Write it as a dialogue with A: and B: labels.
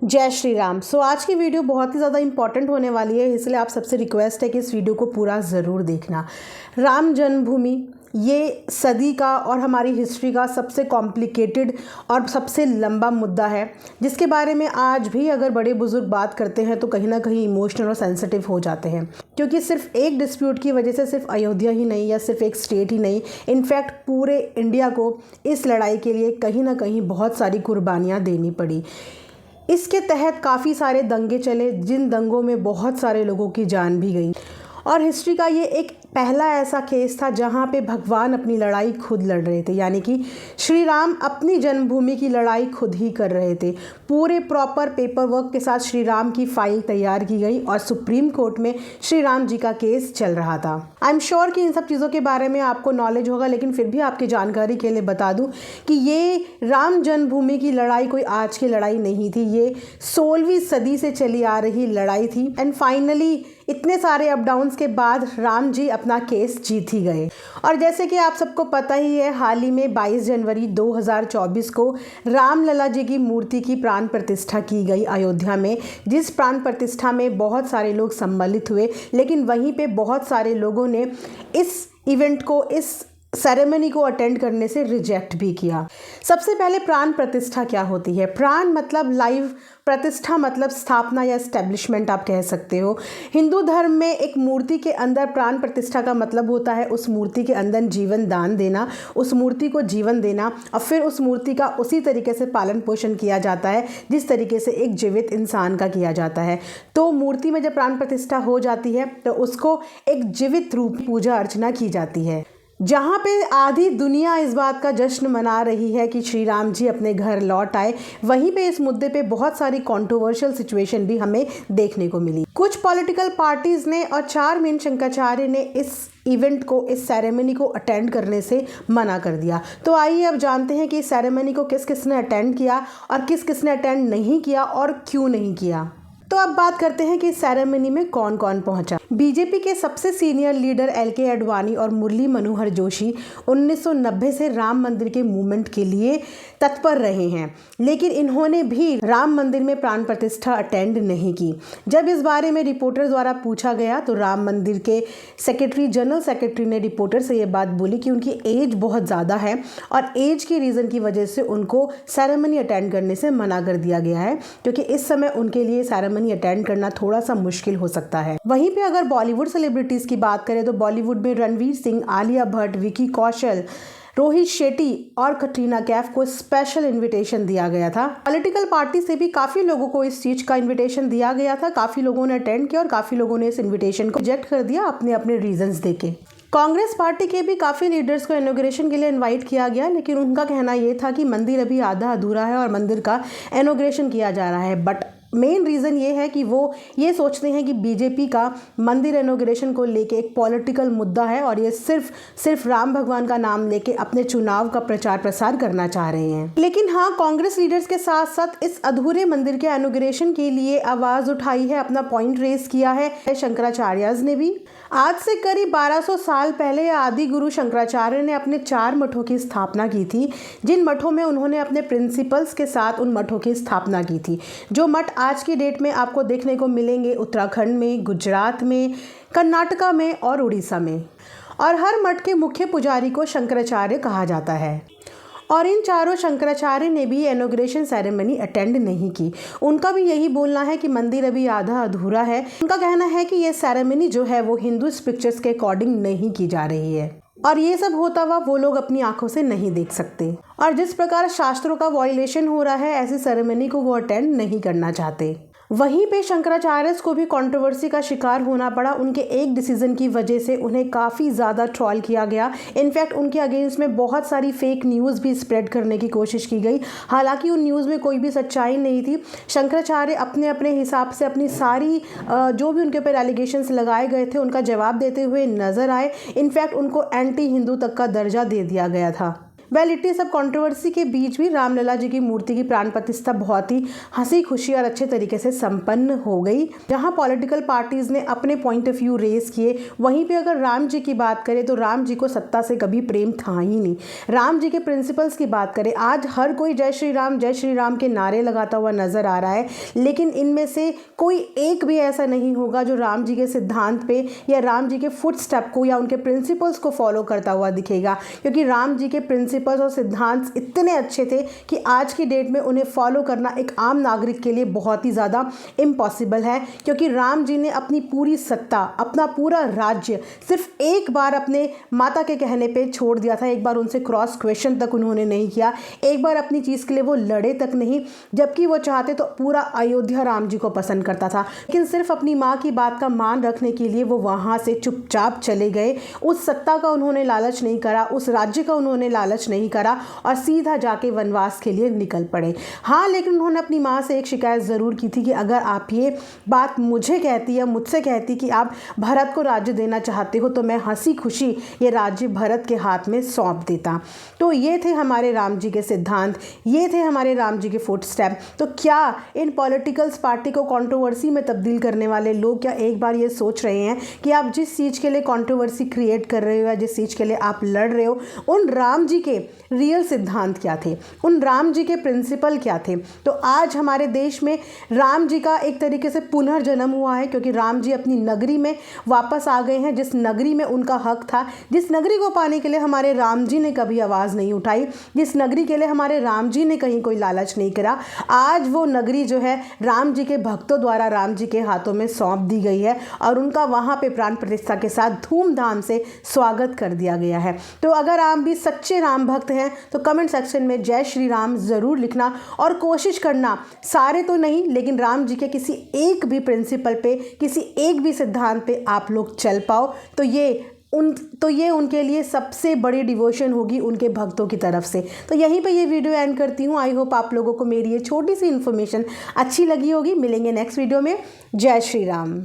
A: जय श्री राम। आज की वीडियो बहुत ही ज़्यादा इंपॉर्टेंट होने वाली है, इसलिए आप सबसे रिक्वेस्ट है कि इस वीडियो को पूरा ज़रूर देखना। राम जन्मभूमि ये सदी का और हमारी हिस्ट्री का सबसे कॉम्प्लिकेटेड और सबसे लंबा मुद्दा है, जिसके बारे में आज भी अगर बड़े बुजुर्ग बात करते हैं तो कहीं ना कहीं इमोशनल और सेंसिटिव हो जाते हैं, क्योंकि सिर्फ एक डिस्प्यूट की वजह से सिर्फ अयोध्या ही नहीं या सिर्फ एक स्टेट ही नहीं, इनफैक्ट पूरे इंडिया को इस लड़ाई के लिए कहीं ना कहीं बहुत सारी कुर्बानियाँ देनी पड़ी। इसके तहत काफ़ी सारे दंगे चले, जिन दंगों में बहुत सारे लोगों की जान भी गई। और हिस्ट्री का ये एक पहला ऐसा केस था जहाँ पे भगवान अपनी लड़ाई खुद लड़ रहे थे, यानी कि श्री राम अपनी जन्मभूमि की लड़ाई खुद ही कर रहे थे। पूरे प्रॉपर पेपर वर्क के साथ श्री राम की फाइल तैयार की गई और सुप्रीम कोर्ट में श्री राम जी का केस चल रहा था। आई एम श्योर कि इन सब चीज़ों के बारे में आपको नॉलेज होगा, लेकिन फिर भी आपकी जानकारी के लिए बता दूं कि ये राम जन्मभूमि की लड़ाई कोई आज की लड़ाई नहीं थी, ये 16वीं सदी से चली आ रही लड़ाई थी। एंड फाइनली इतने सारे अप डाउन्स के बाद राम जी अपना केस जीत ही गए। और जैसे कि आप सबको पता ही है, हाल ही में 22 जनवरी 2024 को रामलला जी की मूर्ति की प्राण प्रतिष्ठा की गई अयोध्या में, जिस प्राण प्रतिष्ठा में बहुत सारे लोग सम्मिलित हुए, लेकिन वहीं पे बहुत सारे लोगों ने इस इवेंट को, इस सेरेमनी को अटेंड करने से रिजेक्ट भी किया। सबसे पहले प्राण प्रतिष्ठा क्या होती है? प्राण मतलब लाइव, प्रतिष्ठा मतलब स्थापना या एस्टेब्लिशमेंट आप कह सकते हो। हिंदू धर्म में एक मूर्ति के अंदर प्राण प्रतिष्ठा का मतलब होता है उस मूर्ति के अंदर जीवन दान देना, उस मूर्ति को जीवन देना, और फिर उस मूर्ति का उसी तरीके से पालन पोषण किया जाता है जिस तरीके से एक जीवित इंसान का किया जाता है। तो मूर्ति में जब प्राण प्रतिष्ठा हो जाती है तो उसको एक जीवित रूप पूजा अर्चना की जाती है। जहाँ पे आधी दुनिया इस बात का जश्न मना रही है कि श्री राम जी अपने घर लौट आए, वहीं पे इस मुद्दे पे बहुत सारी कंट्रोवर्शियल सिचुएशन भी हमें देखने को मिली। कुछ पॉलिटिकल पार्टीज ने और 4 मेन शंकराचार्य ने इस इवेंट को, इस सेरेमनी को अटेंड करने से मना कर दिया। तो आइए अब जानते हैं कि इस सेरेमनी को किस किस ने अटेंड किया और किस किस ने अटेंड नहीं किया और क्यों नहीं किया। तो अब बात करते हैं कि इस सेरेमनी में कौन कौन पहुंचा। बीजेपी के सबसे सीनियर लीडर LK आडवाणी और मुरली मनोहर जोशी 1990 से राम मंदिर के मूवमेंट के लिए तत्पर रहे हैं, लेकिन इन्होंने भी राम मंदिर में प्राण प्रतिष्ठा अटेंड नहीं की। जब इस बारे में रिपोर्टर द्वारा पूछा गया तो राम मंदिर के जनरल सेक्रेटरी ने रिपोर्टर से ये बात बोली कि उनकी एज बहुत ज़्यादा है और एज की रीज़न की वजह से उनको सेरेमनी अटेंड करने से मना कर दिया गया है, क्योंकि इस समय उनके लिए सेरेमनी अटेंड करना थोड़ा सा मुश्किल हो सकता है। वहीं पे अगर बॉलीवुड सेलिब्रिटीज की बात करें तो बॉलीवुड में रणवीर सिंह, आलिया भट्ट, विकी कौशल, रोहित शेट्टी और कटरीना कैफ को स्पेशल इनविटेशन दिया गया था। पॉलिटिकल पार्टी से भी काफ़ी लोगों को इस चीज़ का इनविटेशन दिया गया था, काफ़ी लोगों ने अटेंड किया और काफ़ी लोगों ने इस इनविटेशन को रिजेक्ट कर दिया अपने अपने रीजंस देके। कांग्रेस पार्टी के भी काफ़ी लीडर्स को इनॉग्रेशन के लिए इनवाइट किया गया, लेकिन उनका कहना यह था कि मंदिर अभी आधा अधूरा है और मंदिर का इनॉग्रेशन किया जा रहा है। बट मेन रीज़न ये है कि वो ये सोचते हैं कि बीजेपी का मंदिर इनॉग्रेशन को लेके एक पॉलिटिकल मुद्दा है और ये सिर्फ राम भगवान का नाम लेके अपने चुनाव का प्रचार प्रसार करना चाह रहे हैं। लेकिन हाँ, कांग्रेस लीडर्स के साथ साथ इस अधूरे मंदिर के इनॉग्रेशन के लिए आवाज़ उठाई है, अपना पॉइंट रेज किया है शंकराचार्यज ने भी। आज से करीब 1200 साल पहले आदि गुरु शंकराचार्य ने अपने 4 मठों की स्थापना की थी, जिन मठों में उन्होंने अपने प्रिंसिपल्स के साथ उन मठों की स्थापना की थी। जो मठ आज की डेट में आपको देखने को मिलेंगे उत्तराखंड में, गुजरात में, कर्नाटका में और उड़ीसा में। और हर मठ के मुख्य पुजारी को शंकराचार्य कहा जाता है। और इन चारों शंकराचार्य ने भी इनॉग्रेशन सेरेमनी अटेंड नहीं की। उनका भी यही बोलना है कि मंदिर अभी आधा अधूरा है। उनका कहना है कि ये सेरेमनी जो है वो हिंदू स्क्रिप्चर्स के अकॉर्डिंग नहीं की जा रही है और ये सब होता हुआ वो लोग अपनी आंखों से नहीं देख सकते। और जिस प्रकार शास्त्रों का वायलेशन हो रहा है, ऐसी सेरेमनी को वो अटेंड नहीं करना चाहते। वहीं पे शंकराचार्य को भी कंट्रोवर्सी का शिकार होना पड़ा। उनके एक डिसीजन की वजह से उन्हें काफ़ी ज़्यादा ट्रॉल किया गया। इनफैक्ट उनके अगेंस्ट में बहुत सारी फेक न्यूज़ भी स्प्रेड करने की कोशिश की गई, हालांकि उन न्यूज़ में कोई भी सच्चाई नहीं थी। शंकराचार्य अपने अपने हिसाब से अपनी सारी जो भी उनके ऊपर एलिगेशंस लगाए गए थे उनका जवाब देते हुए नज़र आए। इनफैक्ट उनको एंटी हिंदू तक का दर्जा दे दिया गया था। वेल इतनी सब कंट्रोवर्सी के बीच भी रामलला जी की मूर्ति की प्राण प्रतिष्ठा बहुत ही हंसी खुशी और अच्छे तरीके से संपन्न हो गई। जहां पॉलिटिकल पार्टीज ने अपने पॉइंट ऑफ व्यू रेज किए, वहीं पे अगर राम जी की बात करें तो राम जी को सत्ता से कभी प्रेम था ही नहीं। राम जी के प्रिंसिपल्स की बात करें, आज हर कोई जय श्री राम के नारे लगाता हुआ नजर आ रहा है, लेकिन इनमें से कोई एक भी ऐसा नहीं होगा जो राम जी के सिद्धांत पे या राम जी के फुटस्टेप को या उनके प्रिंसिपल्स को फॉलो करता हुआ दिखेगा, क्योंकि राम जी के प्रिंसिपल्स और सिद्धांत इतने अच्छे थे कि आज की डेट में उन्हें फॉलो करना एक आम नागरिक के लिए बहुत ही ज़्यादा इम्पॉसिबल है। क्योंकि राम जी ने अपनी पूरी सत्ता, अपना पूरा राज्य सिर्फ एक बार अपने माता के कहने पे छोड़ दिया था। एक बार उनसे क्रॉस क्वेश्चन तक उन्होंने नहीं किया, एक बार अपनी चीज़ के लिए वो लड़े तक नहीं, जबकि वो चाहते तो पूरा अयोध्या राम जी को पसंद करता था। लेकिन सिर्फ अपनी माँ की बात का मान रखने के लिए वो वहाँ से चुपचाप चले गए। उस सत्ता का उन्होंने लालच नहीं करा, उस राज्य का उन्होंने लालच नहीं करा और सीधा जाके वनवास के लिए निकल पड़े। हाँ, लेकिन उन्होंने अपनी माँ से एक शिकायत ज़रूर की थी कि अगर आप ये बात मुझे कहती या मुझसे कहती कि आप भरत को राज्य देना चाहते हो तो मैं हंसी खुशी ये राज्य भरत के हाथ में सौंप देता। तो ये थे हमारे राम जी के सिद्धांत, ये थे हमारे राम जी के फुटस्टेप। तो क्या इन पॉलिटिकल्स पार्टी को कंट्रोवर्सी में तब्दील करने वाले लोग क्या एक बार ये सोच रहे हैं कि आप जिस चीज़ के लिए कंट्रोवर्सी क्रिएट कर रहे हो या जिस चीज़ के लिए आप लड़ रहे हो, उन राम जी के रियल सिद्धांत क्या थे, उन राम जी के प्रिंसिपल क्या थे? तो आज हमारे देश में राम जी का एक तरीके से पुनर्जन्म हुआ है, क्योंकि राम जी अपनी नगरी में वापस आ गए हैं, जिस नगरी में उनका हक था, जिस नगरी को पाने के लिए हमारे राम जी ने कभी आवाज़ नहीं उठाई, जिस नगरी के लिए हमारे राम जी ने कहीं कोई लालच नहीं करा, आज वो नगरी जो है राम जी के भक्तों द्वारा राम जी के हाथों में सौंप दी गई है और उनका वहाँ पे प्राण प्रतिष्ठा के साथ धूमधाम से स्वागत कर दिया गया है। तो अगर आप भी सच्चे राम भक्त हैं तो कमेंट सेक्शन में जय श्री राम ज़रूर लिखना और कोशिश करना, सारे तो नहीं लेकिन राम जी के किसी एक भी प्रिंसिपल पे, किसी एक भी सिद्धांत पे आप लोग चल पाओ, तो ये उनके लिए सबसे बड़ी डिवोशन होगी उनके भक्तों की तरफ से। तो यहीं पे ये वीडियो एंड करती हूँ। आई होप आप लोगों को मेरी ये छोटी सी इन्फॉर्मेशन अच्छी लगी होगी। मिलेंगे नेक्स्ट वीडियो में। जय श्री राम।